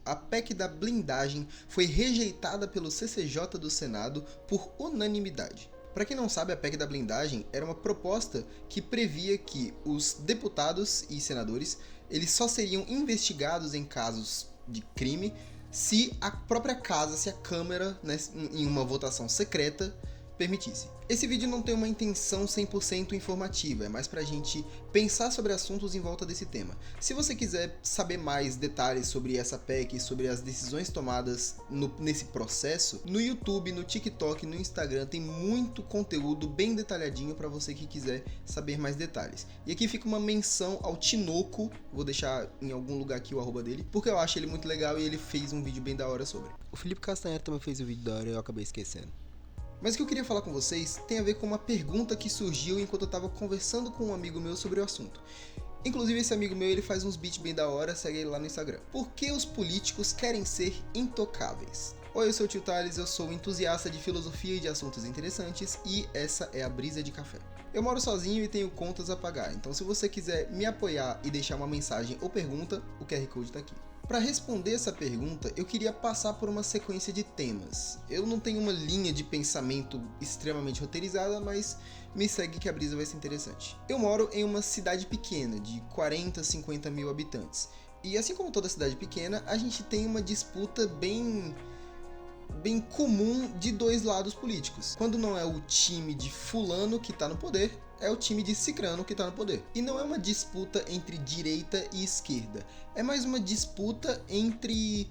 a PEC da blindagem foi rejeitada pelo CCJ do Senado por unanimidade. Para quem não sabe, a PEC da blindagem era uma proposta que previa que os deputados e senadores eles só seriam investigados em casos de crime se a própria casa, se a Câmara, né, em uma votação secreta, permitisse. Esse vídeo não tem uma intenção 100% informativa, é mais pra gente pensar sobre assuntos em volta desse tema. Se você quiser saber mais detalhes sobre essa PEC, sobre as decisões tomadas nesse processo, no YouTube, no TikTok, no Instagram tem muito conteúdo bem detalhadinho pra você que quiser saber mais detalhes. E aqui fica uma menção ao Tinoco, vou deixar em algum lugar aqui o arroba dele, porque eu acho ele muito legal e ele fez um vídeo bem da hora sobre. O Felipe Castanheira também fez um vídeo da hora e eu acabei esquecendo. Mas o que eu queria falar com vocês tem a ver com uma pergunta que surgiu enquanto eu estava conversando com um amigo meu sobre o assunto. Inclusive esse amigo meu ele faz uns beats bem da hora, segue ele lá no Instagram. Por que os políticos querem ser intocáveis? Oi, eu sou o Tio Thales, eu sou entusiasta de filosofia e de assuntos interessantes e essa é a Brisa de Café. Eu moro sozinho e tenho contas a pagar, então se você quiser me apoiar e deixar uma mensagem ou pergunta, o QR Code tá aqui. Para responder essa pergunta, eu queria passar por uma sequência de temas. Eu não tenho uma linha de pensamento extremamente roteirizada, mas me segue que a brisa vai ser interessante. Eu moro em uma cidade pequena, de 40, 50 mil habitantes. E assim como toda cidade pequena, a gente tem uma disputa bem comum de dois lados políticos. Quando não é o time de fulano que tá no poder, é o time de cicrano que tá no poder. E não é uma disputa entre direita e esquerda, é mais uma disputa entre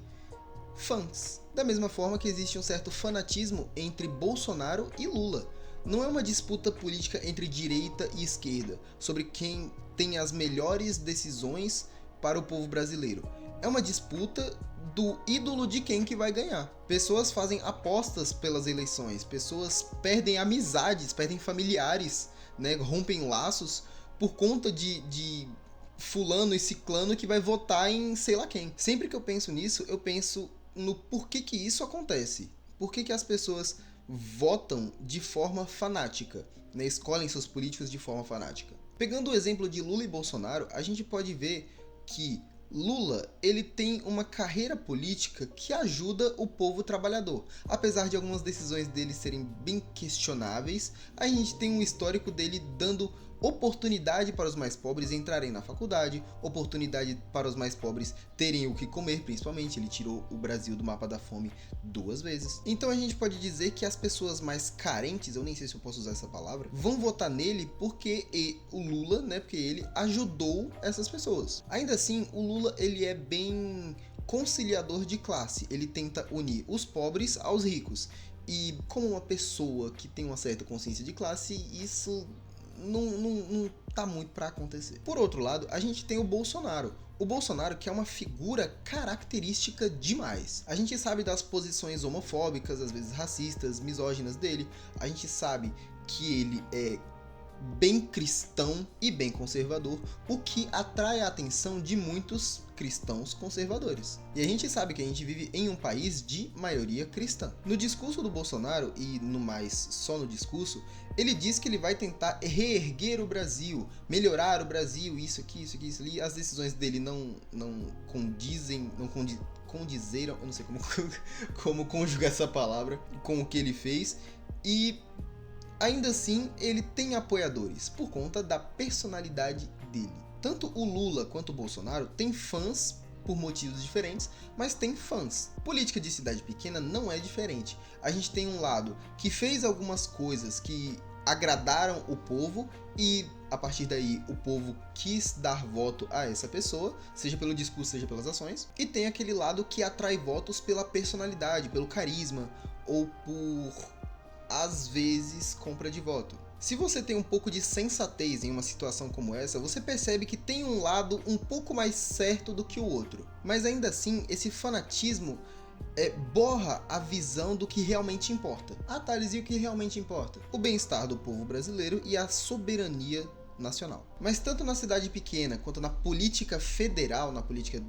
fãs. Da mesma forma que existe um certo fanatismo entre Bolsonaro e Lula. Não é uma disputa política entre direita e esquerda, sobre quem tem as melhores decisões para o povo brasileiro. É uma disputa do ídolo de quem que vai ganhar. Pessoas fazem apostas pelas eleições, pessoas perdem amizades, perdem familiares, né, rompem laços por conta de fulano e ciclano que vai votar em sei lá quem. Sempre que eu penso nisso, eu penso no porquê que isso acontece. Por que as pessoas votam de forma fanática, né, escolhem seus políticos de forma fanática. Pegando o exemplo de Lula e Bolsonaro, a gente pode ver que Lula, ele tem uma carreira política que ajuda o povo trabalhador. Apesar de algumas decisões dele serem bem questionáveis, a gente tem um histórico dele dando oportunidade para os mais pobres entrarem na faculdade, oportunidade para os mais pobres terem o que comer, principalmente. Ele tirou o Brasil do mapa da fome 2 vezes. Então a gente pode dizer que as pessoas mais carentes, eu nem sei se eu posso usar essa palavra, vão votar nele porque o Lula, né, porque ele ajudou essas pessoas. Ainda assim, o Lula ele é bem conciliador de classe, ele tenta unir os pobres aos ricos. E como uma pessoa que tem uma certa consciência de classe, isso não tá muito pra acontecer. Por outro lado, a gente tem o Bolsonaro. O Bolsonaro que é uma figura característica demais. A gente sabe das posições homofóbicas, às vezes racistas, misóginas dele. A gente sabe que ele é bem cristão e bem conservador, o que atrai a atenção de muitos cristãos conservadores. E a gente sabe que a gente vive em um país de maioria cristã. No discurso do Bolsonaro, e no mais só no discurso, ele diz que ele vai tentar reerguer o Brasil, melhorar o Brasil, isso aqui, isso ali. As decisões dele não condizeram, eu não sei como conjugar essa palavra, com o que ele fez. E ainda assim, ele tem apoiadores por conta da personalidade dele. Tanto o Lula quanto o Bolsonaro têm fãs por motivos diferentes, mas tem fãs. Política de cidade pequena não é diferente. A gente tem um lado que fez algumas coisas que agradaram o povo e a partir daí o povo quis dar voto a essa pessoa, seja pelo discurso, seja pelas ações. E tem aquele lado que atrai votos pela personalidade, pelo carisma ou por, às vezes, compra de voto. Se você tem um pouco de sensatez em uma situação como essa, você percebe que tem um lado um pouco mais certo do que o outro. Mas ainda assim, esse fanatismo borra a visão do que realmente importa. Ah, Thales, e o que realmente importa? O bem-estar do povo brasileiro e a soberania nacional. Mas tanto na cidade pequena quanto na política federal, na política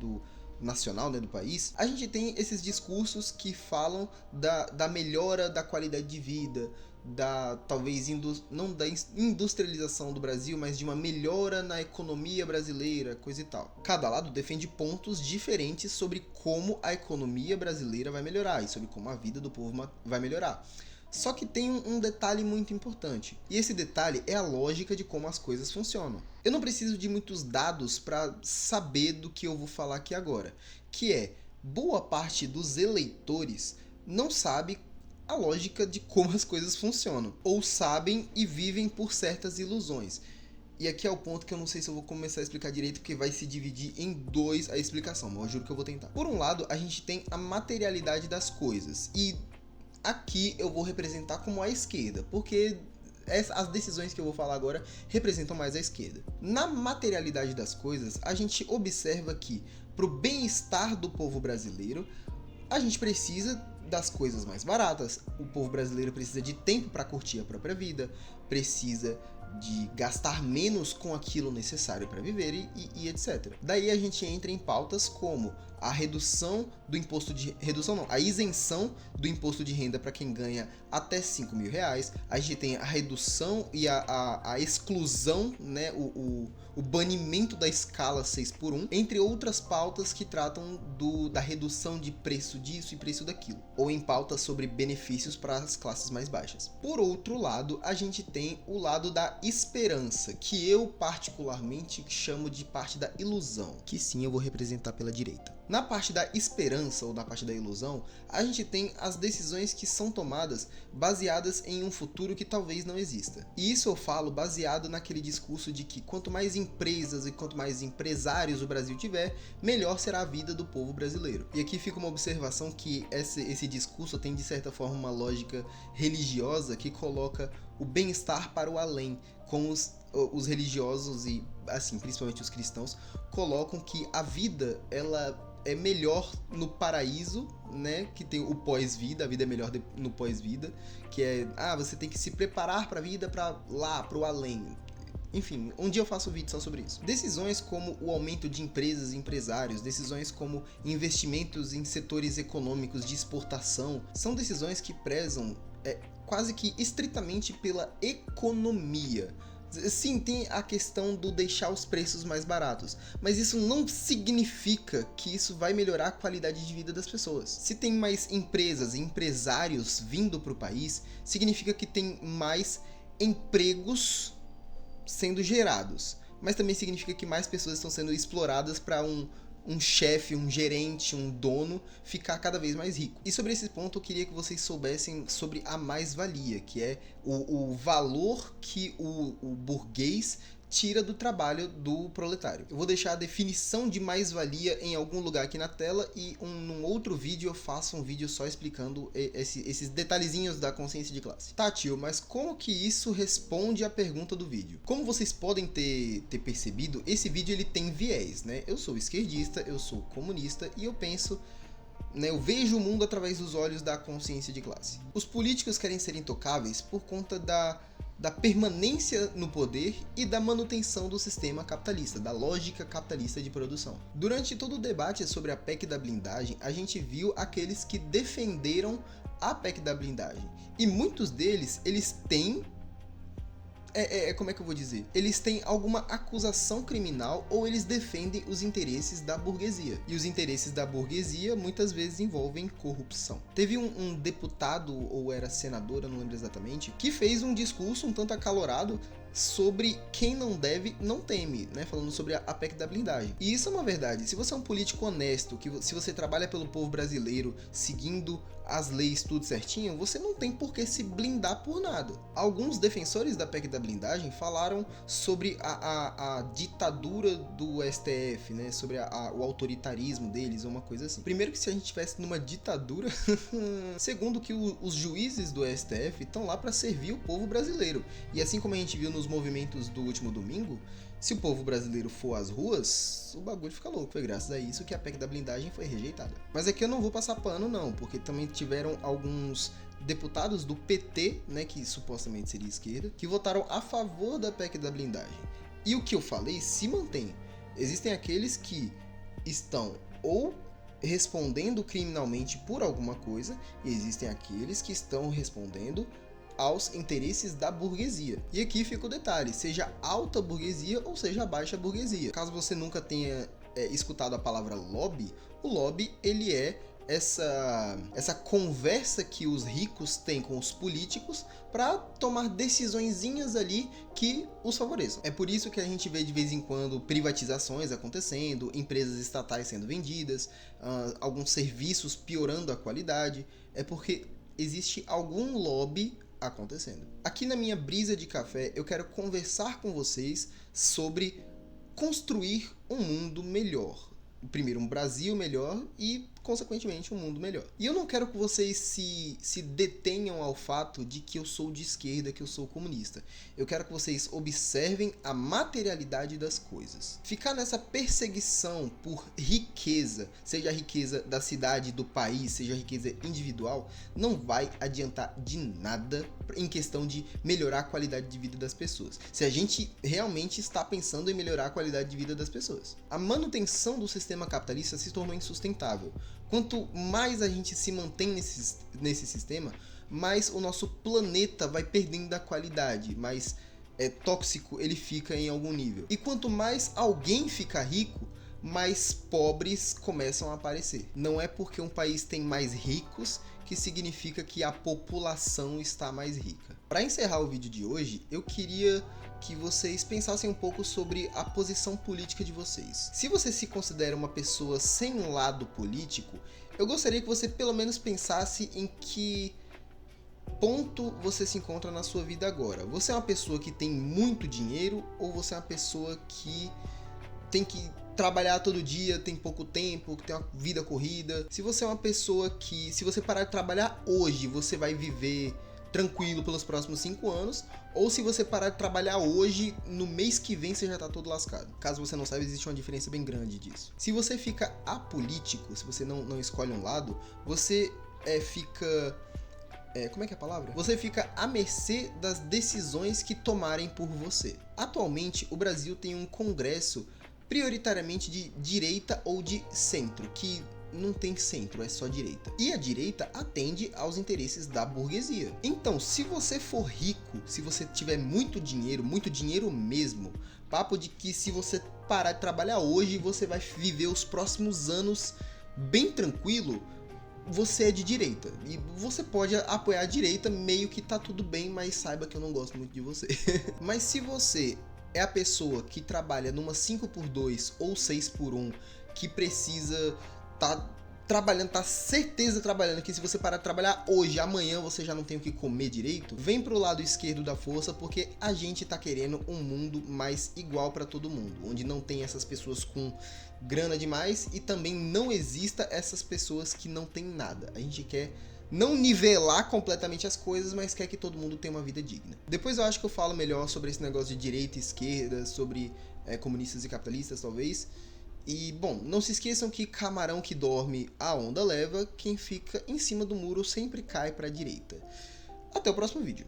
nacional, né, do país, a gente tem esses discursos que falam da melhora da qualidade de vida, da, talvez, não da industrialização do Brasil, mas de uma melhora na economia brasileira, coisa e tal. Cada lado defende pontos diferentes sobre como a economia brasileira vai melhorar e sobre como a vida do povo vai melhorar. Só que tem um detalhe muito importante, e esse detalhe é a lógica de como as coisas funcionam. Eu não preciso de muitos dados para saber do que eu vou falar aqui agora, que é, boa parte dos eleitores não sabe a lógica de como as coisas funcionam, ou sabem e vivem por certas ilusões. E aqui é o ponto que eu não sei se eu vou começar a explicar direito, porque vai se dividir em dois a explicação, mas eu juro que eu vou tentar. Por um lado, a gente tem a materialidade das coisas, e aqui eu vou representar como a esquerda, porque as decisões que eu vou falar agora representam mais a esquerda. Na materialidade das coisas, a gente observa que, para o bem-estar do povo brasileiro, a gente precisa das coisas mais baratas. O povo brasileiro precisa de tempo para curtir a própria vida, precisa de gastar menos com aquilo necessário para viver e etc. Daí a gente entra em pautas como a redução do imposto de... a isenção do imposto de renda para quem ganha até 5 mil reais. A gente tem a redução e a exclusão, né, o banimento da escala 6x1, entre outras pautas que tratam da redução de preço disso e preço daquilo, ou em pautas sobre benefícios para as classes mais baixas. Por outro lado, a gente tem o lado da esperança, que eu particularmente chamo de parte da ilusão, que sim eu vou representar pela direita. Na parte da esperança ou na parte da ilusão, a gente tem as decisões que são tomadas baseadas em um futuro que talvez não exista. E isso eu falo baseado naquele discurso de que quanto mais empresas e quanto mais empresários o Brasil tiver, melhor será a vida do povo brasileiro. E aqui fica uma observação que esse discurso tem de certa forma uma lógica religiosa que coloca o bem-estar para o além, como os religiosos e, assim, principalmente os cristãos, colocam que a vida, ela é melhor no paraíso, né, que tem o pós-vida, a vida é melhor no pós-vida, que é, você tem que se preparar para a vida, para lá, para o além. Enfim, um dia eu faço um vídeo só sobre isso. Decisões como o aumento de empresas e empresários, decisões como investimentos em setores econômicos de exportação, são decisões que prezam quase que estritamente pela economia. Sim, tem a questão do deixar os preços mais baratos, mas isso não significa que isso vai melhorar a qualidade de vida das pessoas. Se tem mais empresas e empresários vindo para o país, significa que tem mais empregos sendo gerados, mas também significa que mais pessoas estão sendo exploradas para um chefe, um gerente, um dono ficar cada vez mais rico. E sobre esse ponto eu queria que vocês soubessem sobre a mais-valia, que é o valor que o burguês tira do trabalho do proletário. Eu vou deixar a definição de mais-valia em algum lugar aqui na tela e num outro vídeo eu faço um vídeo só explicando esses detalhezinhos da consciência de classe. Tá, tio, mas como que isso responde à pergunta do vídeo? Como vocês podem ter percebido, esse vídeo ele tem viés, né? Eu sou esquerdista, eu sou comunista e eu penso... eu vejo o mundo através dos olhos da consciência de classe. Os políticos querem ser intocáveis por conta da permanência no poder e da manutenção do sistema capitalista, da lógica capitalista de produção. Durante todo o debate sobre a PEC da blindagem, a gente viu aqueles que defenderam a PEC da blindagem. E muitos deles, eles têm... como é que eu vou dizer? Eles têm alguma acusação criminal ou eles defendem os interesses da burguesia. E os interesses da burguesia muitas vezes envolvem corrupção. Teve um deputado, ou era senador, eu não lembro exatamente, que fez um discurso um tanto acalorado sobre quem não deve, não teme, né? Falando sobre a PEC da blindagem. E isso é uma verdade. Se você é um político honesto, se você trabalha pelo povo brasileiro, seguindo as leis tudo certinho, você não tem por que se blindar por nada. Alguns defensores da PEC da blindagem falaram sobre a ditadura do STF, né? Sobre o autoritarismo deles, ou uma coisa assim. Primeiro que se a gente estivesse numa ditadura, segundo que os juízes do STF estão lá para servir o povo brasileiro. E assim como a gente viu nos movimentos do último domingo, se o povo brasileiro for às ruas, o bagulho fica louco. Foi graças a isso que a PEC da blindagem foi rejeitada. Mas aqui eu não vou passar pano não, porque também tiveram alguns deputados do PT, né, que supostamente seria esquerda, que votaram a favor da PEC da blindagem. E o que eu falei se mantém. Existem aqueles que estão ou respondendo criminalmente por alguma coisa, e existem aqueles que estão respondendo aos interesses da burguesia. E aqui fica o detalhe, seja alta burguesia ou seja baixa burguesia. Caso você nunca tenha escutado a palavra lobby, o lobby ele é essa conversa que os ricos têm com os políticos para tomar decisõezinhas ali que os favoreçam. É por isso que a gente vê de vez em quando privatizações acontecendo, empresas estatais sendo vendidas, alguns serviços piorando a qualidade. É porque existe algum lobby acontecendo. Aqui na minha brisa de café eu quero conversar com vocês sobre construir um mundo melhor. Primeiro, um Brasil melhor e, consequentemente, um mundo melhor. E eu não quero que vocês se detenham ao fato de que eu sou de esquerda, que eu sou comunista. Eu quero que vocês observem a materialidade das coisas. Ficar nessa perseguição por riqueza, seja a riqueza da cidade, do país, seja a riqueza individual, não vai adiantar de nada em questão de melhorar a qualidade de vida das pessoas. Se a gente realmente está pensando em melhorar a qualidade de vida das pessoas. A manutenção do sistema capitalista se tornou insustentável. Quanto mais a gente se mantém nesse sistema, mais o nosso planeta vai perdendo da qualidade, mais tóxico ele fica em algum nível. E quanto mais alguém fica rico, mais pobres começam a aparecer. Não é porque um país tem mais ricos que significa que a população está mais rica. Para encerrar o vídeo de hoje, eu queria que vocês pensassem um pouco sobre a posição política de vocês. Se você se considera uma pessoa sem lado político, eu gostaria que você pelo menos pensasse em que ponto você se encontra na sua vida agora. Você é uma pessoa que tem muito dinheiro ou você é uma pessoa que tem que trabalhar todo dia, tem pouco tempo, tem uma vida corrida? Se você é uma pessoa que, se você parar de trabalhar hoje, você vai viver tranquilo pelos próximos 5 anos, ou se você parar de trabalhar hoje, no mês que vem você já tá todo lascado. Caso você não saiba, existe uma diferença bem grande disso. Se você fica apolítico, se você não escolhe um lado, você fica... como é que é a palavra? Você fica à mercê das decisões que tomarem por você. Atualmente, o Brasil tem um congresso prioritariamente de direita ou de centro, que não tem centro, é só direita. E a direita atende aos interesses da burguesia. Então, se você for rico, se você tiver muito dinheiro mesmo, papo de que se você parar de trabalhar hoje, você vai viver os próximos anos bem tranquilo, você é de direita. E você pode apoiar a direita, meio que tá tudo bem, mas saiba que eu não gosto muito de você. Mas se você é a pessoa que trabalha numa 5x2 ou 6x1, que precisa trabalhando, certeza trabalhando, que se você parar de trabalhar hoje, amanhã você já não tem o que comer direito, vem pro lado esquerdo da força, porque a gente tá querendo um mundo mais igual para todo mundo, onde não tem essas pessoas com grana demais e também não exista essas pessoas que não tem nada. A gente quer não nivelar completamente as coisas, mas quer que todo mundo tenha uma vida digna. Depois eu acho que eu falo melhor sobre esse negócio de direita e esquerda, sobre comunistas e capitalistas, talvez. E, bom, não se esqueçam que camarão que dorme, a onda leva, quem fica em cima do muro sempre cai para a direita. Até o próximo vídeo.